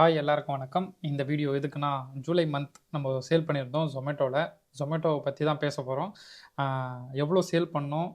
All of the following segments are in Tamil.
ஹாய் எல்லாருக்கும் வணக்கம். இந்த வீடியோ எதுக்குன்னா, ஜூலை மந்த் நம்ம சேல் பண்ணியிருந்தோம் Zomatoல. Zomatoவ பத்தி தான் பேச போறோம். எவ்வளோ சேல் பண்ணோம்,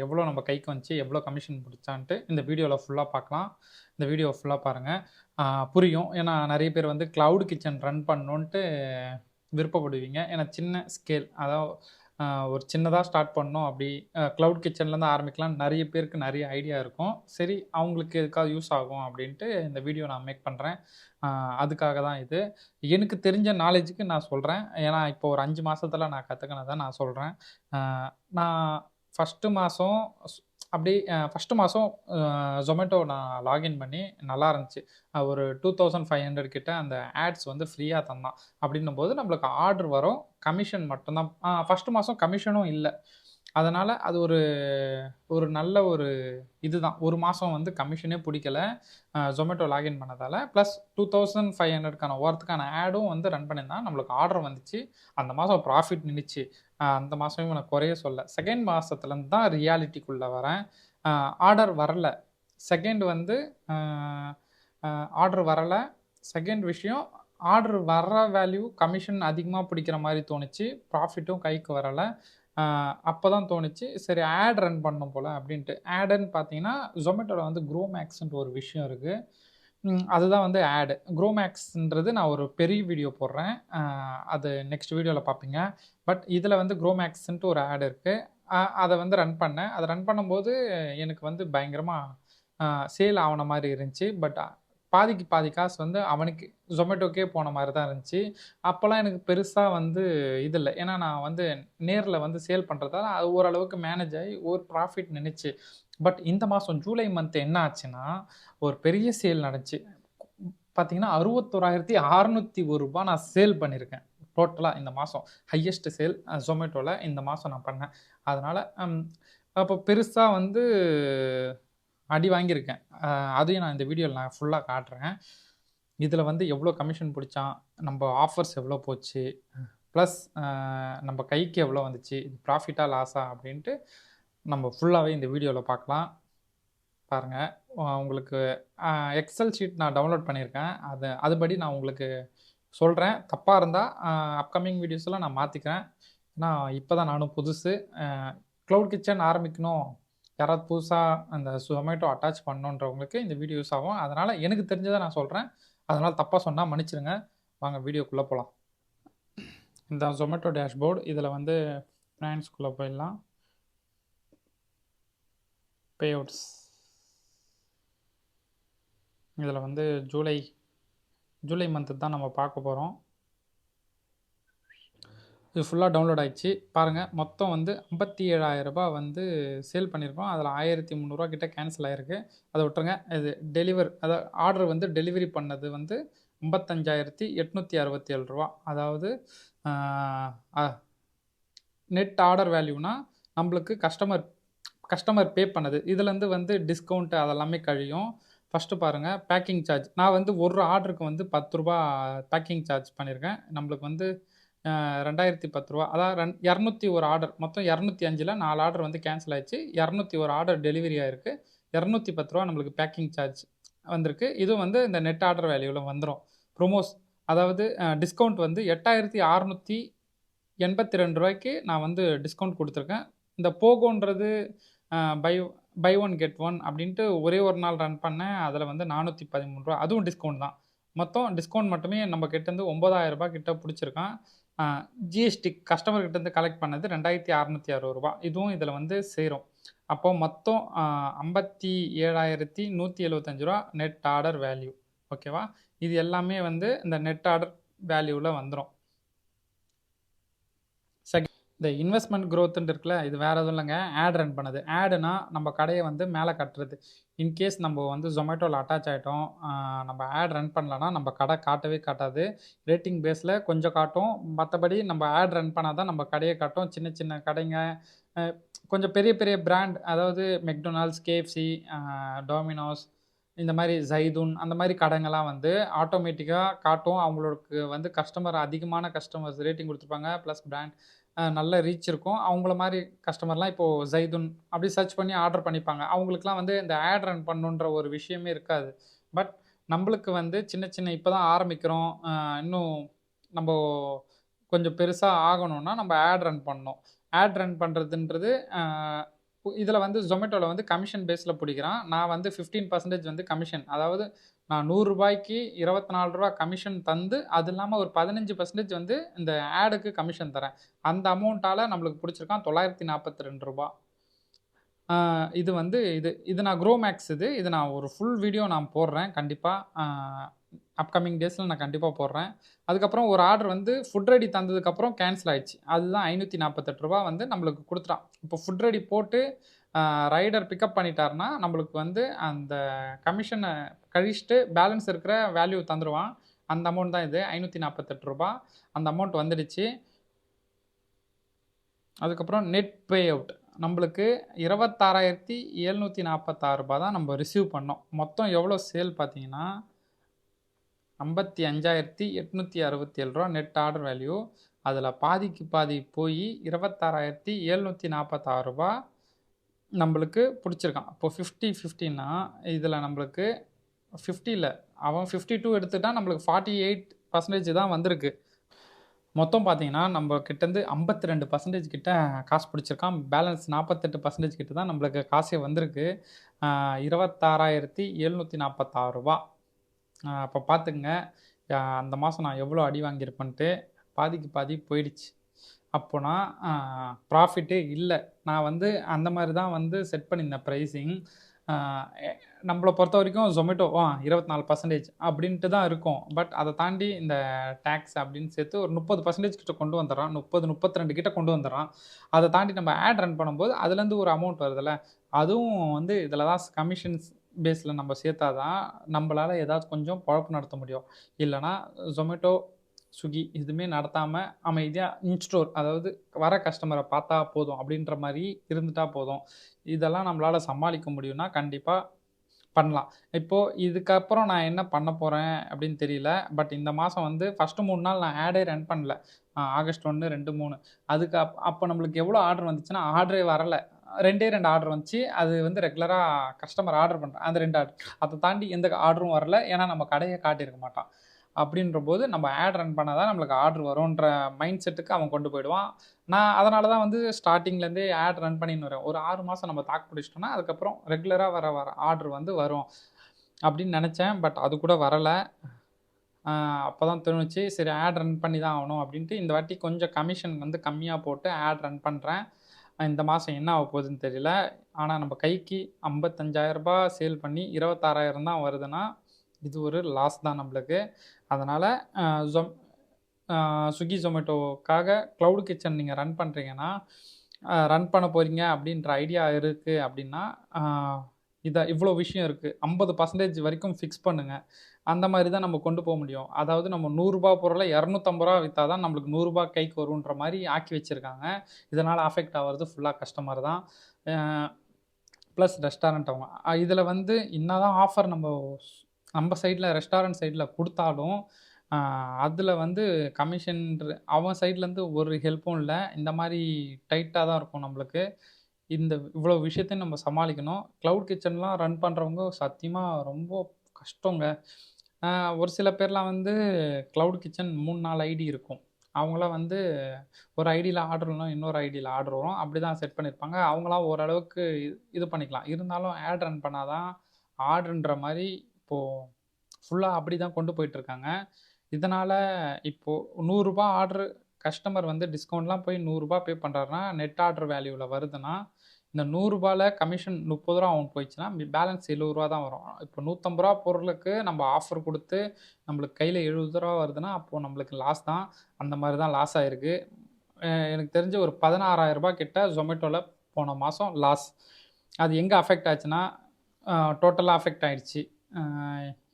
எவ்வளோ நம்ம கைக்கு வந்துச்சு, எவ்வளோ கமிஷன் புடிச்சான்ட்டு இந்த வீடியோல ஃபுல்லா பார்க்கலாம். இந்த வீடியோவ ஃபுல்லா பாருங்க. புரியும். ஏன்னா நெறைய பேர் வந்து கிளவுட் கிச்சன் ரன் பண்ணணுன்ட்டு விருப்பப்படுவீங்க. ஏன்னா சின்ன ஸ்கேல் அதாவது ஒரு சின்னதா ஸ்டார்ட் பண்ணணும் அப்படி கிளவுட் கிச்சன்லேருந்து ஆரம்பிக்கலாம்னு நெறைய பேருக்கு நெறைய ஐடியா இருக்கும். சரி அவங்களுக்கு எதுக்காவது யூஸ் ஆகும் அப்படின்ட்டு இந்த வீடியோ நான் மேக் பண்றேன். அதுக்காக தான் இது. எனக்கு தெரிஞ்ச நாலேட்ஜுக்கு நான் சொல்றேன். ஏன்னா இப்போ ஒரு 5 மாசத்துல நான் கத்துக்கினத நான் சொல்றேன். அ நான் ஃபர்ஸ்ட்டு மாசம் அப்படியே ஃபர்ஸ்ட்டு மாசம் Zomato நான் லாகின் பண்ணி நல்லா இருந்துச்சு. ஒரு 2500 கிட்ட அந்த ஆட்ஸ் வந்து ஃப்ரீயா தந்தான். அப்படின்னும்போது நம்மளுக்கு ஆர்டர் வரும். கமிஷன் மட்டும் தான். ஃபர்ஸ்ட்டு மாசம் கமிஷனும் இல்ல. அதனால அது ஒரு ஒரு நல்ல ஒரு இதுதான். 1 மாசம் வந்து கமிஷனே புடிக்கல. Zomato லாகின் பண்ணதால. ப்ளஸ் 2500க்கான வொர்த்துக்கான ஆடும் வந்து ரன் பண்ணியிருந்தான். நம்மளுக்கு ஆர்டர் வந்துச்சு. அந்த மாசம் ப்ராஃபிட் நின்னுச்சு. அந்த மாசமும் நான் குறைய சொல்லல. செகண்ட் மாசத்துலருந்து தான் ரியாலிட்டிக்குள்ள வரேன். ஆர்டர் வரல. செகண்ட் வந்து அ அ ஆர்டர் வரல. செகண்ட் விஷயம் ஆர்டர் வர்ற வேல்யூ கமிஷன் அதிகமா பிடிக்கிற மாரி தோணுச்சு. ப்ராஃபிட்டும் கைக்கு வரல. அப்பதான் தோணுச்சு, சரி ஆட் ரன் பண்ணணும் போல அப்டின்ட்டு. ஆடுன்னு பார்த்தீங்கன்னா, Zomatoல வந்து க்ரோமேக்ஸ்ன்ட்டு ஒரு விஷயம் இருக்கு. அதுதான் வந்து ஆட். க்ரோமேக்ஸ்ன்றது நான் ஒரு பெரிய வீடியோ போடுறேன். அது நெக்ஸ்ட் வீடியோல பார்ப்பீங்க. பட் இதுல வந்து க்ரோமேக்ஸ்ன்ட்டு ஒரு ஆட் இருக்கு. அத வந்து ரன் பண்ணேன். அத ரன் பண்ணும்போது எனக்கு வந்து பயங்கரமா அ சேல் ஆவன மாரி இருந்துச்சு. பட் பாதிக்கு பாதி காசு வந்து அவனுக்கு Zomatoக்கே போன மாரி தான் இருந்துச்சு. அப்பலாம் எனக்கு பெருசா வந்து இது இல்ல. ஏன்னா நான் வந்து நேர்ல வந்து சேல் பண்றதால அது ஓரளவுக்கு மேனேஜ் ஆயி ஒரு ப்ராஃபிட் நின்னுச்சு. பட் இந்த மாசம் ஜூலை மந்த் என்ன ஆச்சுன்னா, ஒரு பெரிய சேல் நடந்துச்சு. பார்த்தீங்கன்னா, ரூ. 61,601 நான் சேல் பண்ணியிருக்கேன். டோட்டலா இந்த மாசம். ஹையஸ்ட் சேல் Zomatoல இந்த மாசம் நான் பண்ணேன். அதனால அப்போ பெருசா வந்து அடி வாங்கியிருக்கேன். அதையும் நான் இந்த வீடியோல நான் ஃபுல்லா காட்டுறேன். இதுல வந்து எவ்வளோ கமிஷன் புடிச்சான், நம்ப ஆஃபர்ஸ் எவ்வளோ போச்சு, ப்ளஸ் நம்ப கைக்கு எவ்வளோ வந்துச்சு, இது ப்ராஃபிட்டா, லாஸா அப்படின்ட்டு நம்ம ஃபுல்லாவே இந்த வீடியோல பார்க்கலாம். பாருங்க. உங்களுக்கு எக்ஸெல் ஷீட் நான் டவுன்லோட் பண்ணியிருக்கேன். அதுபடி நான் உங்களுக்கு சொல்றேன். தப்பா இருந்தா அப்கமிங் வீடியோஸ்ல நான் மாத்திக்கிறேன். ஏன்னா இப்ப தான் நானும் புதுசு. அ கிளவுட் கிச்சன் ஆரம்பிக்கணும். யாராவது புதுசா அந்த Zomato அட்டாச் பண்ணணுன்றவங்களுக்கு இந்த வீடியோ யூஸ் ஆகும். அதனால எனக்கு தெரிஞ்சத நான் சொல்றேன். அதனால தப்பா சொன்னா மன்னிச்சிடுங்க. வாங்க வீடியோக்குள்ள போலாம். இந்த Zomato டேஷ்போர்ட். இதுல வந்து ஃபினான்ஸ்குள்ள போயிடலாம். பேஅவுட்ஸ். இதுல வந்து ஜூலை மந்த் தான் நம்ம பார்க்க போறோம். இது ஃபுல்லா டவுன்லோட் ஆயிடுச்சு. பாருங்க மொத்தம் வந்து ரூ. 57,000 வந்து சேல் பண்ணியிருக்கோம். அதில ரூ. 1,300 கிட்ட கேன்சல் ஆயிருக்கு. அத விட்டுருங்க. இது அதாவது ஆர்டர் வந்து டெலிவரி பண்ணது வந்து ரூ. 55,867. அதாவது ஆ அ நெட் ஆர்டர் வேல்யூனா நம்மளுக்கு கஸ்டமர் பே பண்ணது. இதுலேருந்து வந்து டிஸ்கவுண்ட் அதெல்லாமே கழியும். ஃபர்ஸ்ட்டு பாருங்க பேக்கிங் சார்ஜ். நான் வந்து ஒரு ஆர்டருக்கு வந்து ரூ. 10 பேக்கிங் சார்ஜ் பண்ணியிருக்கேன். நம்மளுக்கு வந்து ரூ. 2010 அதாவது 201 ஆர்டர். மொத்தம் 205ல 4 ஆர்டர் வந்து கேன்சல் ஆயிடுச்சு. 201 ஆர்டர் டெலிவரி ஆயிருக்கு. ரூ. 210 நம்மளுக்கு பேக்கிங் சார்ஜ் வந்திருக்கு. இதுவும் வந்து இந்த நெட் ஆர்டர் வேல்யூல வந்துரும். ப்ரொமோஸ் அதாவது டிஸ்கவுண்ட் வந்து ரூ. 8,682க்கு நான் வந்து டிஸ்கவுண்ட் குடுத்துருக்கேன். இந்த போகோன்றது அ buy buy one get one அப்படின்ட்டு ஒரே ஒரு நாள் ரன் பண்ணேன். அதில வந்து ரூ. 413 அதுவும் டிஸ்கவுண்ட் தான். மொத்தம் டிஸ்கவுண்ட் மட்டுமே நம்ம கிட்டேருந்து ரூ. 9,000 கிட்ட புடிச்சிருக்கான். அ ஜிஎஸ்டி கஸ்டமர் கிட்டேருந்து கலெக்ட் பண்ணது ரூ. 2,660 இதுவும் இதில வந்து சேரும். அப்போ மொத்தம் ரூ. 57,175 நெட் ஆர்டர் வேல்யூ. ஓகேவா? இது எல்லாமே வந்து இந்த நெட் ஆர்டர் வேல்யூல வந்துரும். இந்த இன்வெஸ்ட்மென்ட் குரோத்ன்னு இருக்குல்ல, இது வேற எதுவும் இல்லங்க. ஆட் ரன் பண்ணது. ஆடுனா நம்ம கடைய வந்து மேல காட்டுறது. இன்கேஸ் நம்ம வந்து Zomatoல அட்டாச் ஆயிட்டோம். நம்ம ஆட் ரன் பண்ணலன்னா, நம்ம கடை காட்டவே காட்டாது. ரேட்டிங் பேஸ்ல கொஞ்சம் காட்டும். மத்தபடி நம்ம ஆட் ரன் பண்ணா தான் நம்ம கடைய காட்டும். சின்ன சின்ன கடைங்க, அ கொஞ்சம் பெரிய பெரிய பிராண்ட் அதாவது மெக்டொனால்ட்ஸ், KFC, டோமினோஸ் இந்த மாரி ஜைதூன் அந்த மாரி கடைங்கலாம் வந்து ஆட்டோமேட்டிக்கா காட்டும். அவங்களுக்கு வந்து அதிகமான கஸ்டமர்ஸ் ரேட்டிங் குடுத்துருப்பாங்க. பிளஸ் பிராண்ட் நல்ல ரீச் இருக்கும். அவங்கள மாரி கஸ்டமர்லாம் இப்போ ஜைதுன் அப்படி சர்ச் பண்ணி ஆர்டர் பண்ணிப்பாங்க. அவங்களுக்குலாம் வந்து இந்த ஆட் ரன் பண்ணணுன்ற ஒரு விஷயமே இருக்காது. பட் நம்மளுக்கு வந்து சின்ன சின்ன இப்போ தான் ஆரம்பிக்கிறோம். இன்னும் நம்ம கொஞ்சம் பெருசா ஆகணும்னா, நம்ம ஆட் ரன் பண்ணணும். ஆட் ரன் பண்றதுன்றது இதில வந்து Zomatoல வந்து கமிஷன் பேஸ்ல புடிக்கிறான். நான் வந்து 15% வந்து கமிஷன். அதாவது நான் ரூ. 100க்கு ரூ. 24 கமிஷன் தந்து, அது இல்லாம ஒரு 15% வந்து இந்த ஆடுக்கு கமிஷன் தரேன். அந்த அமௌண்ட்டால நம்மளுக்கு புடிச்சிருக்கான் ரூ. 942. இது வந்து இது நான் க்ரோமேக்ஸ் இது. இது நான் ஒரு ஃபுல் வீடியோ நான் போடுறேன் கண்டிப்பா. அப்கமிங் டேஸ்ல நான் கண்டிப்பா போடுறேன். அதுக்கப்புறம் ஒரு ஆர்டர் வந்து ஃபுட் ரெடி தந்ததுக்கப்புறம் கேன்சல் ஆயிடுச்சு. அதுதான் ரூ. 548 வந்து நம்மளுக்கு குடுத்துட்டான். இப்போ ஃபுட் ரெடி போட்டு ரைடர் பிக்கப் பண்ணிட்டாருன்னா, நம்மளுக்கு வந்து அந்த கமிஷன கழிச்சுட்டு பேலன்ஸ் இருக்கிற வேல்யூ தந்துருவான். அந்த அமௌண்ட் தான் இது ரூ. 548. அந்த அமௌண்ட் வந்துடுச்சு. அதுக்கப்புறம் நெட் பே அவுட். நம்மளுக்கு ரூ. 26,746 தான் நம்ம ரிசீவ் பண்ணோம். மொத்தம் எவ்வளோ சேல் பார்த்தீங்கன்னா, ரூ. 55,867 நெட் ஆர்டர் வேல்யூ. அதில பாதிக்கு பாதி போயி ரூ. 26,746 நம்மளுக்கு புடிச்சிருக்கான். இப்போ 50, 50ன்னா இதில நம்மளுக்கு 50 இல்ல. அவன் 52 எடுத்துட்டான். நம்மளுக்கு 48% தான் வந்திருக்கு. மொத்தம் பார்த்தீங்கன்னா, நம்ம கிட்டேருந்து 52% கிட்ட காசு பிடிச்சிருக்கான். பேலன்ஸ் 48% கிட்ட தான் நம்மளுக்கு காசே வந்திருக்கு. ரூ. 26,746. அப்போ பார்த்துக்கங்க, அந்த மாதம் நான் எவ்வளோ அடி வாங்கியிருப்பேன்ட்டு. பாதிக்கு பாதி போயிடுச்சு. அப்போனா ப்ராஃபிட்டே இல்ல. நான் வந்து அந்த மாரி தான் வந்து செட் பண்ணியிருந்தேன் ப்ரைஸிங். அ எ நம்மள பொறுத்தவரைக்கும் Zomato 24% அப்படின்ட்டு தான் இருக்கும். பட் அத தாண்டி இந்த டாக்ஸ் அப்படின்னு சேர்த்து ஒரு 30% கிட்ட கொண்டு வந்துர்றான். 30, 32 கிட்ட கொண்டு வந்துர்றான். அத தாண்டி நம்ம ஆட் ரன் பண்ணும்போது அதுலேருந்து ஒரு அமௌண்ட் வருதுல்ல. அதுவும் வந்து இதில தான் கமிஷன்ஸ் பேஸ்ல நம்ம சேர்த்தா தான் நம்மளால ஏதாவது கொஞ்சம் பொழப்பு நடத்த முடியும். இல்லன்னா Zomato, Swiggy எதுவுமே நடத்தாம அமைதியா இன்ஸ்டோர், அதாவது வர கஸ்டமர பார்த்தா போதும் அப்படின்ற மாரி இருந்துட்டா போதும். இதெல்லாம் நம்மளால சமாளிக்க முடியும்னா கண்டிப்பா பண்ணலாம். இப்போ இதுக்கப்புறம் நான் என்ன பண்ண போறேன் அப்படின்னு தெரியல. பட் இந்த மாசம் வந்து ஃபர்ஸ்ட்டு 3 நாள் நான் ஆடே ரன் பண்ணல. ஆகஸ்ட் 1, 2, 3 அதுக்கு அப்போ நம்மளுக்கு எவ்வளோ ஆர்டர் வந்துச்சுன்னா, ஆர்டரே வரல. 2டே 2 ஆர்டர் வந்துச்சு. அது வந்து ரெகுலரா கஸ்டமர் ஆர்டர் பண்றான். அந்த 2 ஆர்டர். அத தாண்டி எந்த ஆர்டரும் வரல. ஏன்னா நம்ம கடைய காட்டியிருக்க மாட்டான். அப்படின்றபோது நம்ம ஆட் ரன் பண்ணா தான் நம்மளுக்கு ஆர்டர் வரும்ன்ற மைண்ட் செட்டுக்கு அவன் கொண்டு போயிடுவான். நான் அதனால தான் வந்து ஸ்டார்ட்டிங்லேருந்தே ஆட் ரன் பண்ணின்னு வரேன். ஒரு 6 மாசம் நம்ம தாக்கு பிடிச்சிட்டோம்னா, அதுக்கப்புறம் ரெகுலரா வர ஆர்டர் வந்து வரும் அப்படின்னு நெனச்சேன். பட் அது கூட வரல. அப்பதான் தோணுச்சு, சரி ஆட் ரன் பண்ணி தான் ஆகணும் அப்படின்ட்டு இந்த வாட்டி கொஞ்சம் கமிஷன் வந்து கம்மியா போட்டு ஆட் ரன் பண்றேன். இந்த மாசம் என்ன ஆக போகுதுன்னு தெரியல. ஆனா நம்ம கைக்கு ரூ. 55,000 சேல் பண்ணி 26,000 தான் வருதுன்னா, இது ஒரு லாஸ் தான் நம்மளுக்கு. அதனால அ Zom Swiggy, Zomatoக்காக கிளவுட் கிச்சன் நீங்க ரன் பண்றீங்கன்னா, ரன் பண்ண போறீங்க அப்படின்ற ஐடியா இருக்கு அப்படின்னா, இவ்வளோ விஷயம் இருக்கு. 50% வரைக்கும் ஃபிக்ஸ் பண்ணுங்க. அந்த மாரி தான் நம்ம கொண்டு போ முடியும். அதாவது நம்ம ரூ. 100 பொருள ரூ. 250 வித்தா தான் நம்மளுக்கு ரூ. 100 கைக்கு வரும்ன்ற மாரி ஆக்கி வச்சிருக்காங்க. இதனால அஃபெக்ட் ஆவறது ஃபுல்லா கஸ்டமர் தான். அ ப்ளஸ் ரெஸ்டாரண்ட் அவங்க. இதில வந்து என்னதான் ஆஃபர் நம்ம சைட்ல ரெஸ்டாரண்ட் சைட்ல குடுத்தாலும், அ அதில வந்து அவன் சைட்லேருந்து ஒரு ஹெல்ப்பும் இல்ல. இந்த மாரி டைட்டா தான் இருக்கும் நம்மளுக்கு. இவ்வளோ விஷயத்தையும் நம்ம சமாளிக்கணும். கிளவுட் கிச்சன்லாம் ரன் பண்றவங்க சத்தியமா ரொம்ப கஷ்டங்க. அ ஒரு சில பேர்லாம் வந்து கிளவுட் கிச்சன் 3, 4 ஐடி இருக்கும். அவங்கலாம் வந்து ஒரு ஐடியில ஆர்டர் இல்லனா இன்னொரு ஐடியில ஆர்டர் வரும். அப்படிதான் செட் பண்ணியிருப்பாங்க. அவங்கலாம் ஓரளவுக்கு இது பண்ணிக்கலாம். இருந்தாலும் ஆட் ரன் பண்ணா தான் ஆர்டர்ன்ற மாரி இப்போ ஃபுல்லா அப்படிதான் கொண்டு போயிட்டுருக்காங்க. இதனால இப்போ ரூ. 100 ஆர்டர் கஸ்டமர் வந்து டிஸ்கவுண்ட்லாம் போய் ரூ. 100 பே பண்றாருன்னா, நெட் ஆர்டர் வேல்யூல வருதுன்னா, இந்த ரூ. 100ல கமிஷன் ரூ. 30 அவனுக்கு போயிடுச்சுன்னா, பேலன்ஸ் ரூ. 70 தான் வரும். இப்போ ரூ. 150 பொருளுக்கு நம்ம ஆஃபர் குடுத்து, நம்மளுக்கு கையில ரூ. 70 வருதுன்னா, அப்போ நம்மளுக்கு லாஸ் தான். அந்த மாரி தான் லாஸ் ஆயிருக்கு. எனக்கு தெரிஞ்சு ஒரு ரூ. 16,000 கிட்ட Zomatoல போன மாசம் லாஸ். அது எங்க அஃபெக்ட் ஆச்சுன்னா, டோட்டலா அஃபெக்ட் ஆயிடுச்சு. அ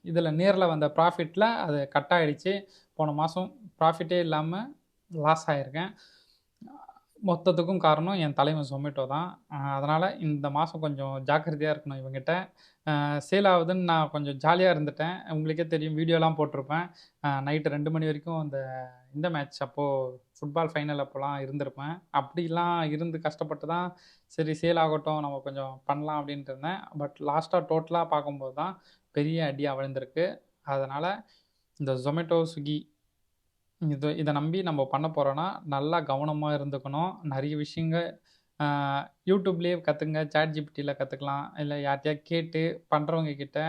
இதில நேர்ல வந்த ப்ராஃபிட்ல அது கட் ஆயிடுச்சு. போன மாசம் ப்ராஃபிட்டே இல்லாம லாஸ் ஆயிருக்கேன். மொத்தத்துக்கும் காரணம் என் தலைவன் Zomato தான். அதனால இந்த மாசம் கொஞ்சம் ஜாக்கிரதையா இருக்கணும் இவன்கிட்ட. சேல் ஆகுதுன்னு நான் கொஞ்சம் ஜாலியா இருந்துட்டேன். உங்களுக்கே தெரியும் வீடியோலாம் போட்டிருப்பேன். நைட்டு 2 மணி வரைக்கும் இந்த மேட்ச் அப்போ ஃபுட்பால் ஃபைனல் அப்போலாம் இருந்திருப்பேன். அப்படிலாம் இருந்து கஷ்டப்பட்டு தான் சரி சேல் ஆகட்டும் நம்ம கொஞ்சம் பண்ணலாம் அப்படின்ட்டு இருந்தேன். பட் லாஸ்ட்டா டோட்டலா பார்க்கும்போது தான் பெரிய அடியா விழுந்திருக்கு. அதனால இந்த Zomato, Swiggy இத நம்பி நம்ம பண்ண போறோம்னா, நல்லா கவனமா இருந்துக்கணும். நெறைய விஷயங்க அ YouTubeலயே கத்துங்க. ChatGPTல கத்துக்கலாம். இல்ல யார்ட்டயாவது கேட்டு பண்றவங்க கிட்ட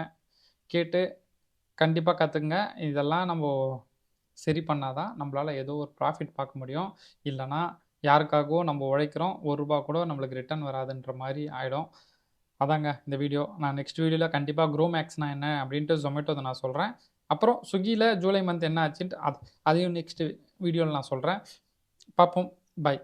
கேட்டு கண்டிப்பா கத்துக்குங்க. இதெல்லாம் நம்போ சரி பண்ணா தான் நம்மளால ஏதோ ஒரு ப்ராஃபிட் பார்க்க முடியும். இல்லன்னா யாருக்காகவோ நம்ம உழைக்கிறோம். ரூ. 1 கூட நம்மளுக்கு ரிட்டர்ன் வராதுன்ற மாரி ஆயிடும். அதாங்க இந்த வீடியோ. நான் நெக்ஸ்ட் வீடியோல கண்டிப்பா க்ரோமேக்ஸ்னா என்ன அப்படின்ட்டு Zomatoத நான் சொல்றேன். அப்புறம் Swiggyல ஜூலை மந்த் என்ன ஆச்சுன்ட்டு அதையும் நெக்ஸ்ட் வீடியோல நான் சொல்றேன். பார்ப்போம். பாய்.